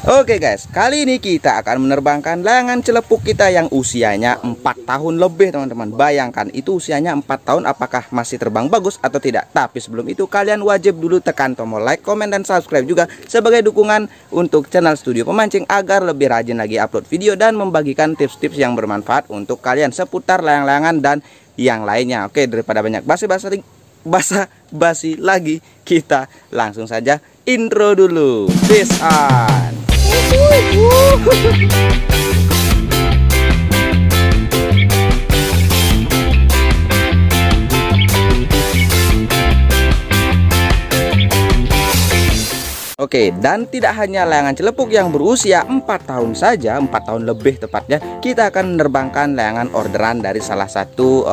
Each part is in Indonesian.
Oke guys, kali ini kita akan menerbangkan layangan celepuk kita yang usianya 4 tahun lebih teman-teman. Bayangkan itu usianya 4 tahun, apakah masih terbang bagus atau tidak. Tapi sebelum itu kalian wajib dulu tekan tombol like, komen, dan subscribe juga sebagai dukungan untuk channel Studio Pemancing agar lebih rajin lagi upload video dan membagikan tips-tips yang bermanfaat untuk kalian seputar layang-layangan dan yang lainnya. Oke, daripada banyak basa-basi lagi, kita langsung saja intro dulu. Peace on. Oke, dan tidak hanya layangan celepuk yang berusia 4 tahun saja, 4 tahun lebih tepatnya, kita akan menerbangkan layangan orderan dari salah satu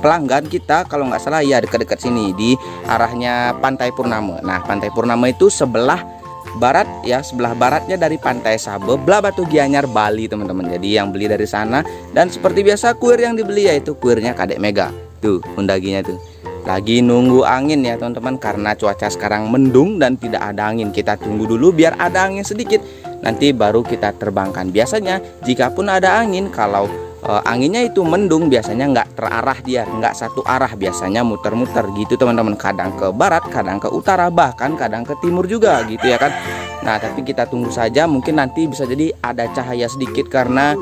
pelanggan kita, kalau nggak salah ya dekat-dekat sini di arahnya Pantai Purnama. Nah, Pantai Purnama itu sebelah barat ya, sebelah baratnya dari Pantai Sabe, Belah Batu Gianyar, Bali teman-teman. Jadi yang beli dari sana, dan seperti biasa kuir yang dibeli yaitu kuirnya Kadek Mega. Tuh undaginya tuh. Lagi nunggu angin ya teman-teman, karena cuaca sekarang mendung dan tidak ada angin. Kita tunggu dulu biar ada angin sedikit, nanti baru kita terbangkan. Biasanya jika pun ada angin, kalau anginnya itu mendung, biasanya nggak terarah, dia nggak satu arah, biasanya muter-muter gitu teman-teman. Kadang ke barat, kadang ke utara, bahkan kadang ke timur juga gitu ya kan. Nah tapi kita tunggu saja, mungkin nanti bisa jadi ada cahaya sedikit karena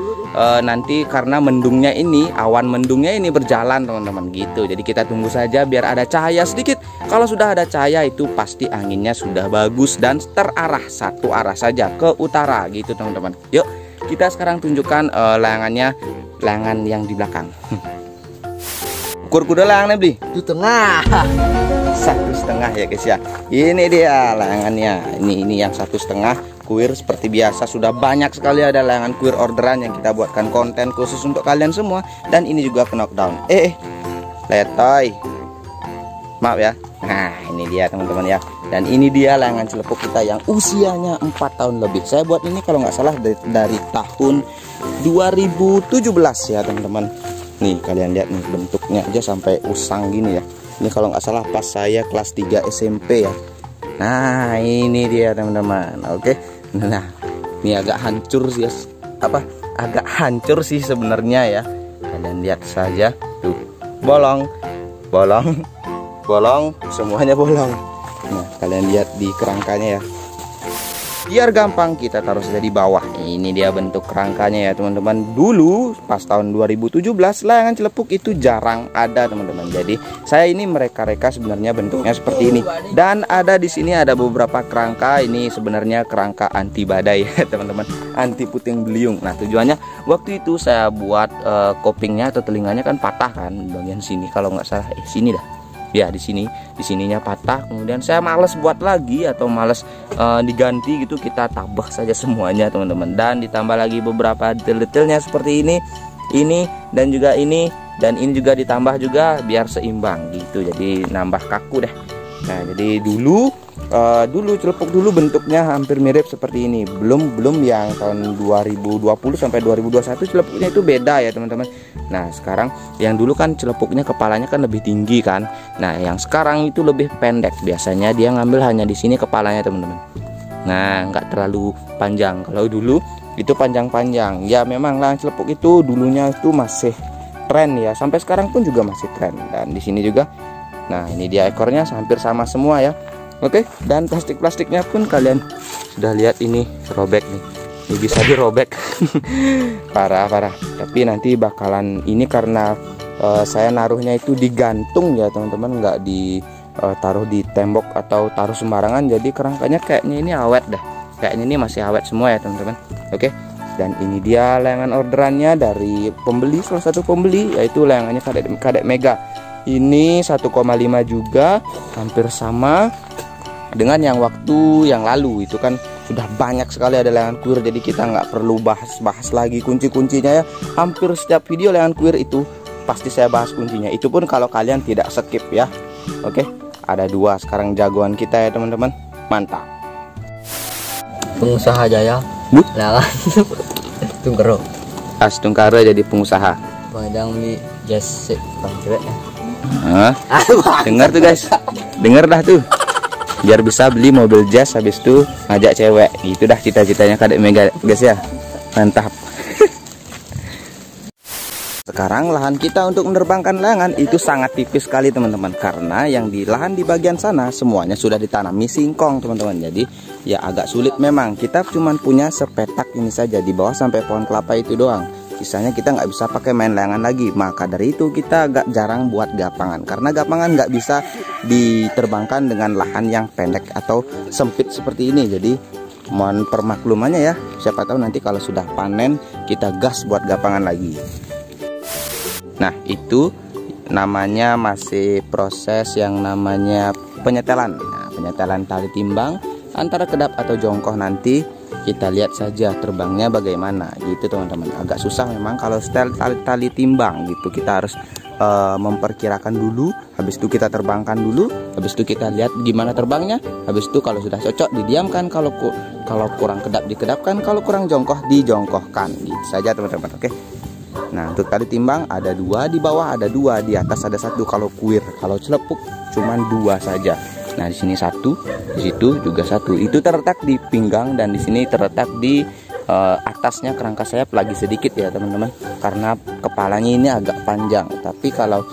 nanti karena mendungnya ini, awan mendungnya ini berjalan teman-teman gitu. Jadi kita tunggu saja biar ada cahaya sedikit. Kalau sudah ada cahaya itu pasti anginnya sudah bagus dan terarah satu arah saja ke utara gitu teman-teman. Yuk kita sekarang tunjukkan layangannya, layangan yang di belakang. Ukur kuda layangannya beli itu tengah 1,5 ya guys ya. Ini dia layangannya, ini yang 1,5 kuir. Seperti biasa sudah banyak sekali ada layangan kuir orderan yang kita buatkan konten khusus untuk kalian semua. Dan ini juga knockdown. Letoy, maaf ya. Nah ini dia teman-teman ya. Dan ini dia layangan celepuk kita yang usianya 4 tahun lebih. Saya buat ini kalau nggak salah dari tahun 2017 ya teman-teman. Nih kalian lihat nih bentuknya aja sampai usang gini ya. Ini kalau nggak salah pas saya kelas 3 SMP ya. Nah ini dia teman-teman. Oke. Nah ini agak hancur sih ya. Agak hancur sih sebenarnya ya. Kalian lihat saja tuh, bolong, semuanya bolong. Nah kalian lihat di kerangkanya ya. Biar gampang kita taruh saja di bawah. Ini dia bentuk kerangkanya ya teman-teman. Dulu pas tahun 2017 layangan celepuk itu jarang ada teman-teman. Jadi saya ini mereka-reka sebenarnya bentuknya seperti ini. Dan ada di sini ada beberapa kerangka. Ini sebenarnya kerangka anti badai ya teman-teman, anti puting beliung. Nah tujuannya waktu itu saya buat kopingnya atau telinganya kan patah kan bagian sini kalau nggak salah. Sini dah. Ya di sininya patah, kemudian saya males buat lagi atau males diganti gitu, kita tabah saja semuanya teman-teman. Dan ditambah lagi beberapa detail-detailnya seperti ini dan juga ini, dan ini juga ditambah juga biar seimbang gitu, jadi nambah kaku deh. Nah jadi dulu celepuk dulu bentuknya hampir mirip seperti ini, belum yang tahun 2020 sampai 2021 celepuknya itu beda ya teman-teman. Nah sekarang yang dulu kan celepuknya kepalanya kan lebih tinggi kan. Nah yang sekarang itu lebih pendek. Biasanya dia ngambil hanya di sini kepalanya teman-teman. Nah nggak terlalu panjang. Kalau dulu itu panjang-panjang. Ya memang layangan celepuk itu dulunya itu masih tren ya. Sampai sekarang pun juga masih tren. Dan di sini juga. Nah ini dia ekornya hampir sama semua ya. Oke, dan plastik-plastiknya pun kalian sudah lihat ini robek nih. Ini bisa dirobek. Parah. Tapi nanti bakalan ini karena saya naruhnya itu digantung ya teman-teman, nggak ditaruh di tembok atau taruh sembarangan. Jadi kerangkanya kayaknya ini awet dah. Kayaknya ini masih awet semua ya teman-teman. Oke. Dan ini dia layangan orderannya dari pembeli, salah satu pembeli, yaitu layangannya Kadek Mega. Ini 1,5 juga, hampir sama dengan yang waktu yang lalu. Itu kan sudah banyak sekali ada layangan kuir, jadi kita nggak perlu bahas lagi kunci-kuncinya ya. Hampir setiap video layangan kuir itu pasti saya bahas kuncinya, itu pun kalau kalian tidak skip ya. Oke, ada 2 sekarang jagoan kita ya teman-teman, mantap. Pengusaha Jaya layangan Tungkaro. Tungkaro jadi pengusaha. Bang Jang di Jesse Bang Cewek. Dengar tuh guys, dengar dah tuh. biar bisa beli mobil jazz, habis itu ngajak cewek. Gitu dah cita-citanya Kadek Mega guys ya. Mantap. Sekarang lahan kita untuk menerbangkan layangan itu sangat tipis sekali teman-teman, karena yang di lahan di bagian sana semuanya sudah ditanami singkong teman-teman. Jadi ya agak sulit memang. Kita cuma punya sepetak ini saja di bawah sampai pohon kelapa itu doang. Sisanya kita nggak bisa pakai main layangan lagi. Maka dari itu kita agak jarang buat gapangan, karena gapangan nggak bisa diterbangkan dengan lahan yang pendek atau sempit seperti ini. Jadi mohon permaklumannya ya. Siapa tahu nanti kalau sudah panen kita gas buat gapangan lagi. Nah, itu namanya masih proses yang namanya penyetelan. Nah, penyetelan tali timbang antara kedap atau jongkoh, nanti kita lihat saja terbangnya bagaimana gitu teman-teman. Agak susah memang kalau setel tali timbang gitu. Kita harus memperkirakan dulu, habis itu kita terbangkan dulu, habis itu kita lihat gimana terbangnya, habis itu kalau sudah cocok didiamkan, kalau kurang kedap dikedapkan, kalau kurang jongkoh dijongkohkan. Gitu saja teman-teman. Oke. Nah, untuk tali timbang ada 2 di bawah, ada 2 di atas, ada 1 kalau kuir. Kalau celepuk cuman 2 saja. Nah, di sini 1, di situ juga 1. Itu terletak di pinggang, dan di sini terletak di atasnya kerangka sayap lagi sedikit ya teman-teman, karena kepalanya ini agak panjang. Tapi kalau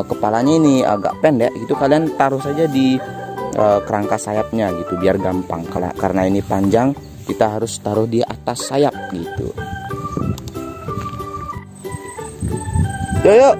kepalanya ini agak pendek, itu kalian taruh saja di kerangka sayapnya gitu biar gampang. Karena ini panjang, kita harus taruh di atas sayap gitu. Yuk.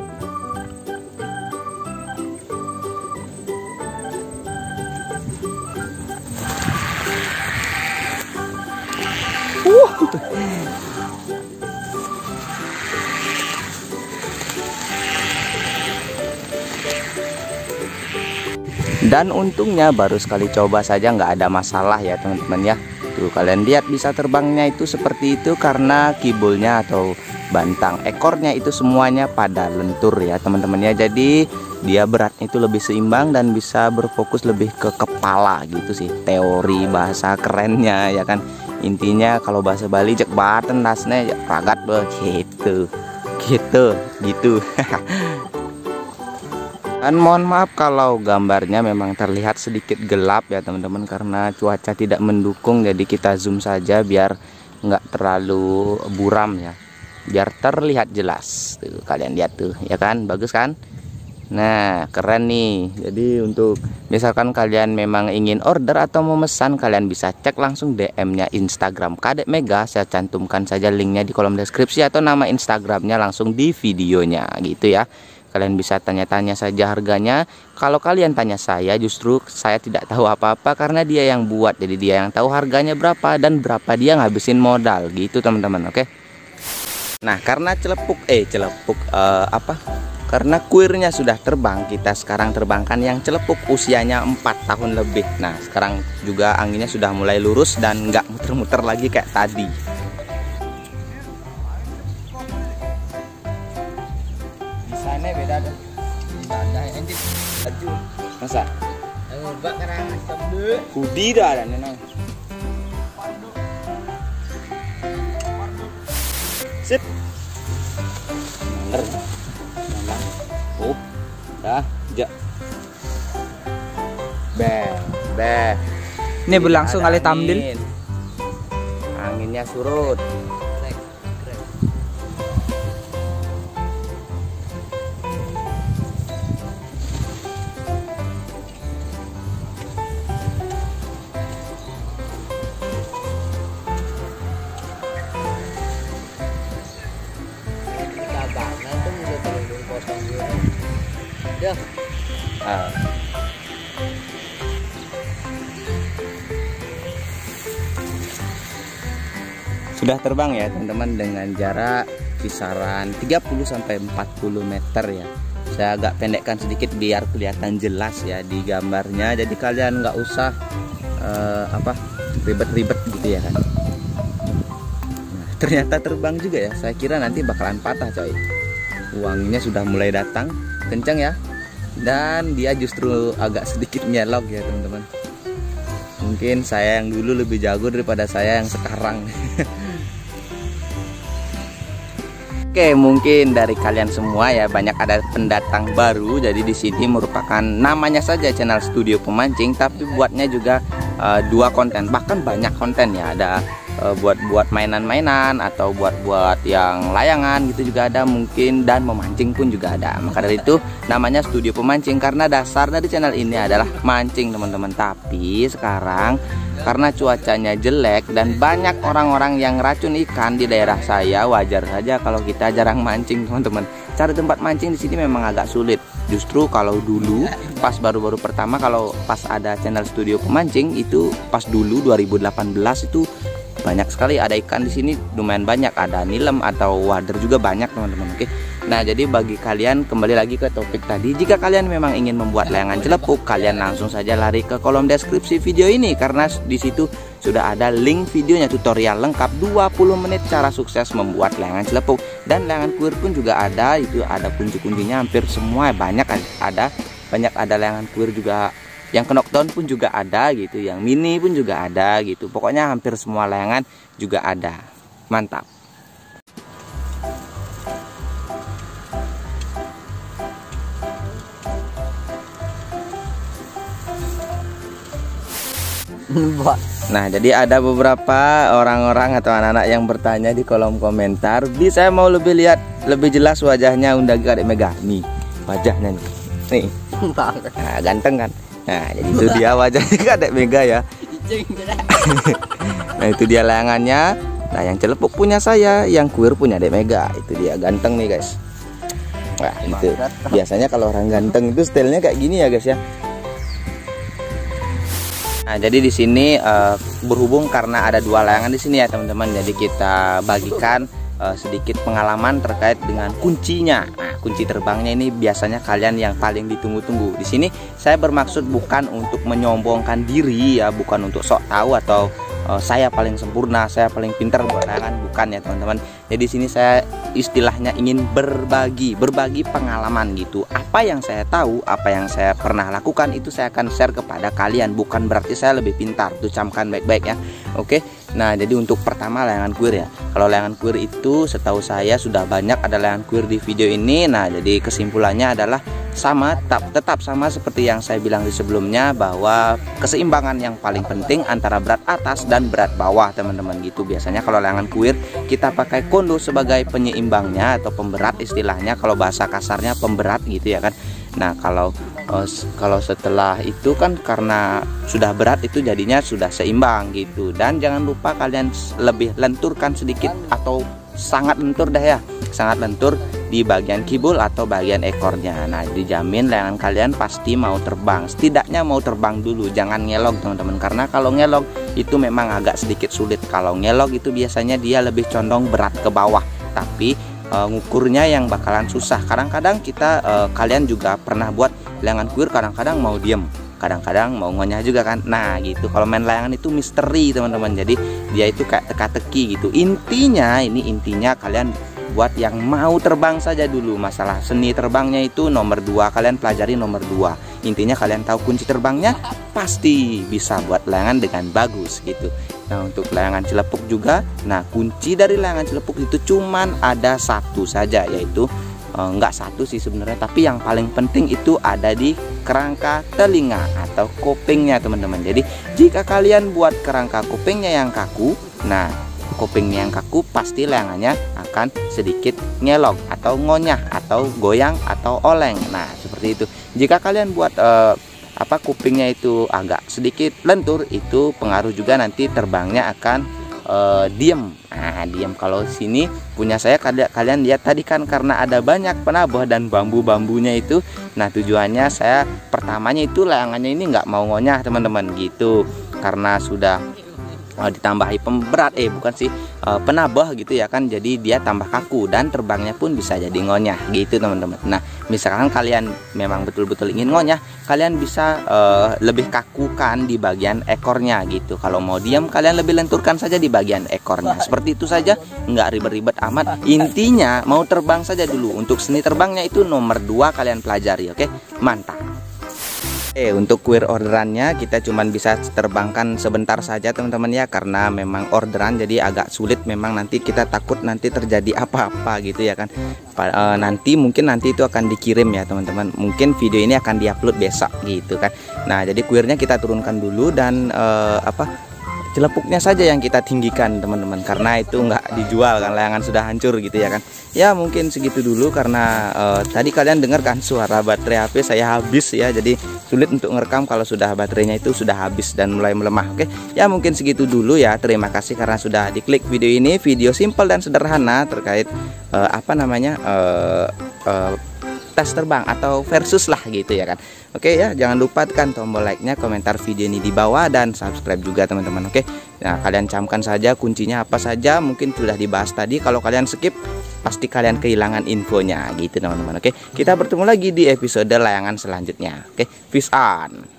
Dan untungnya baru sekali coba saja, nggak ada masalah ya teman-teman ya. Tuh kalian lihat bisa terbangnya itu seperti itu karena kibulnya atau bantang ekornya itu semuanya pada lentur ya teman-teman ya. Jadi dia beratnya itu lebih seimbang dan bisa berfokus lebih ke kepala gitu sih, teori bahasa kerennya ya kan. Intinya kalau bahasa Bali cek baten dasnya ragat gitu. Dan mohon maaf kalau gambarnya memang terlihat sedikit gelap ya teman-teman, karena cuaca tidak mendukung. Jadi kita zoom saja biar nggak terlalu buram ya, biar terlihat jelas. Tuh kalian lihat tuh ya kan, bagus kan. Nah keren nih. Jadi untuk misalkan kalian memang ingin order atau memesan, kalian bisa cek langsung DM-nya Instagram Kadek Mega. Saya cantumkan saja linknya di kolom deskripsi, atau nama Instagramnya langsung di videonya gitu ya. Kalian bisa tanya-tanya saja harganya. Kalau kalian tanya saya, justru saya tidak tahu apa-apa karena dia yang buat. Jadi dia yang tahu harganya berapa dan berapa dia ngabisin modal gitu teman-teman. Oke. Nah karena karena kuirnya sudah terbang, kita sekarang terbangkan yang celepuk usianya 4 tahun lebih. Nah sekarang juga anginnya sudah mulai lurus dan nggak muter-muter lagi kayak tadi. Desainnya beda deh. Masa? Kudi dah dan nenang. Sip. Bener. Dah, Beh. Ini berlangsung kali tampil. Anginnya surut. Ya. Sudah terbang ya teman-teman dengan jarak kisaran 30-40 meter ya. Saya agak pendekkan sedikit biar kelihatan jelas ya di gambarnya. Jadi kalian nggak usah ribet-ribet gitu ya kan. Nah, ternyata terbang juga ya. Saya kira nanti bakalan patah coy. Wanginya sudah mulai datang kencang ya. Dan dia justru agak sedikit nyelok ya teman-teman. Mungkin saya yang dulu lebih jago daripada saya yang sekarang. Oke, mungkin dari kalian semua ya banyak ada pendatang baru. Jadi di sini merupakan namanya saja channel Studio Pemancing, tapi buatnya juga dua konten, bahkan banyak konten ya. Ada buat mainan-mainan atau buat yang layangan gitu juga ada mungkin, dan memancing pun juga ada. Maka dari itu namanya Studio Pemancing, karena dasar dari channel ini adalah mancing teman-teman. Tapi sekarang karena cuacanya jelek dan banyak orang-orang yang racun ikan di daerah saya, wajar saja kalau kita jarang mancing teman-teman. Cari tempat mancing di sini memang agak sulit. Justru kalau dulu pas baru-baru pertama, kalau pas ada channel Studio Pemancing itu pas dulu 2018 itu banyak sekali ada ikan di sini, lumayan banyak, ada nilem atau wader juga banyak teman-teman. Oke. Nah, jadi bagi kalian, kembali lagi ke topik tadi, jika kalian memang ingin membuat layangan celepuk, kalian langsung saja lari ke kolom deskripsi video ini, karena di situ sudah ada link videonya, tutorial lengkap 20 menit cara sukses membuat layangan celepuk. Dan layangan kuir pun juga ada, itu ada kunci-kuncinya hampir semua, banyak ada layangan kuir juga. Yang knockdown pun juga ada gitu, yang mini pun juga ada gitu. Pokoknya hampir semua layangan juga ada. Mantap. Nah, jadi ada beberapa orang-orang atau anak-anak yang bertanya di kolom komentar, "Bi, saya mau lebih jelas wajahnya Undagi Kadek Mega." Nih, wajahnya nih. Nah, ganteng kan? Nah, jadi itu dia wajahnya Kadek Mega ya. Nah, itu dia layangannya. Nah, yang celepuk punya saya, yang kuir punya Dek Mega. Itu dia, ganteng nih guys. Nah, itu biasanya kalau orang ganteng itu stylenya kayak gini ya guys ya. Nah, jadi di sini berhubung karena ada dua layangan di sini ya teman-teman. Jadi kita bagikan sedikit pengalaman terkait dengan kuncinya. Nah, kunci terbangnya ini biasanya kalian yang paling ditunggu-tunggu. Di sini saya bermaksud bukan untuk menyombongkan diri ya, bukan untuk sok tahu atau saya paling sempurna, saya paling pintar buat layangan, bukan ya teman-teman. Jadi di sini saya istilahnya ingin berbagi pengalaman gitu. Apa yang saya tahu, apa yang saya pernah lakukan itu saya akan share kepada kalian. Bukan berarti saya lebih pintar, tuh camkan baik-baik ya. Oke. Nah, jadi untuk pertama layangan kuir ya. Kalau layangan kuir itu setahu saya sudah banyak ada layangan kuir di video ini. Nah, jadi kesimpulannya adalah tetap sama seperti yang saya bilang di sebelumnya, bahwa keseimbangan yang paling penting antara berat atas dan berat bawah teman-teman gitu. Biasanya kalau layangan kuir kita pakai kondo sebagai penyeimbangnya atau pemberat, istilahnya kalau bahasa kasarnya pemberat gitu ya kan. Nah, kalau setelah itu kan karena sudah berat itu jadinya sudah seimbang gitu. Dan jangan lupa kalian lebih lenturkan sedikit atau sangat lentur dah ya, sangat lentur di bagian kibul atau bagian ekornya. Nah, dijamin layangan kalian pasti mau terbang. Setidaknya mau terbang dulu, jangan ngelog teman-teman, karena kalau ngelog itu memang agak sedikit sulit. Kalau ngelog itu biasanya dia lebih condong berat ke bawah, tapi ngukurnya yang bakalan susah. Kadang-kadang kalian juga pernah buat layangan kuir, kadang-kadang mau diem, kadang-kadang mau ngonyah juga kan. Nah gitu, kalau main layangan itu misteri teman-teman, jadi dia itu kayak teka-teki gitu. Intinya kalian buat yang mau terbang saja dulu. Masalah seni terbangnya itu nomor 2, kalian pelajari nomor 2. Intinya kalian tahu kunci terbangnya, pasti bisa buat layangan dengan bagus gitu. Nah, untuk layangan celepuk juga, nah kunci dari layangan celepuk itu cuman ada satu saja, yaitu enggak satu sih sebenarnya, tapi yang paling penting itu ada di kerangka telinga atau kopingnya teman-teman. Jadi jika kalian buat kerangka kopingnya yang kaku, nah kopingnya yang kaku pasti layangannya akan sedikit ngelog atau ngonyah atau goyang atau oleng. Nah seperti itu. Jika kalian buat kupingnya itu agak sedikit lentur, itu pengaruh juga nanti terbangnya akan diem. Nah diem. Kalau sini punya saya, kalian lihat tadi kan karena ada banyak penabah dan bambu-bambunya itu. Nah tujuannya saya pertamanya itu layangannya ini nggak mau ngonyah teman-teman gitu, karena sudah ditambahi pemberat penabah gitu ya kan, jadi dia tambah kaku dan terbangnya pun bisa jadi ngonyah gitu teman-teman. Nah misalkan kalian memang betul-betul ingin ngonyah, kalian bisa lebih kakukan di bagian ekornya gitu. Kalau mau diam, kalian lebih lenturkan saja di bagian ekornya. Seperti itu saja, nggak ribet-ribet amat. Intinya mau terbang saja dulu. Untuk seni terbangnya itu nomor 2 kalian pelajari, oke? Mantap. Untuk kuir orderannya kita cuman bisa terbangkan sebentar saja teman-teman ya, karena memang orderan jadi agak sulit. Memang nanti kita takut nanti terjadi apa-apa gitu ya kan. Nanti itu akan dikirim ya teman-teman. Mungkin video ini akan diupload besok gitu kan. Nah jadi kuirnya kita turunkan dulu dan celepuknya saja yang kita tinggikan teman-teman, karena itu nggak dijual kan, layangan sudah hancur gitu ya kan. Ya mungkin segitu dulu karena tadi kalian dengar kan suara baterai HP saya habis ya, jadi sulit untuk ngerekam kalau sudah baterainya itu sudah habis dan mulai melemah. Oke ya, mungkin segitu dulu ya. Terima kasih karena sudah diklik video ini. Video simple dan sederhana terkait tes terbang atau versus lah gitu ya kan. Oke ya, jangan lupa tekan tombol like-nya, komentar video ini di bawah, dan subscribe juga teman-teman. Oke, nah kalian camkan saja kuncinya apa saja, mungkin sudah dibahas tadi. Kalau kalian skip pasti kalian kehilangan infonya gitu teman-teman. Oke, kita bertemu lagi di episode layangan selanjutnya. Oke, peace on.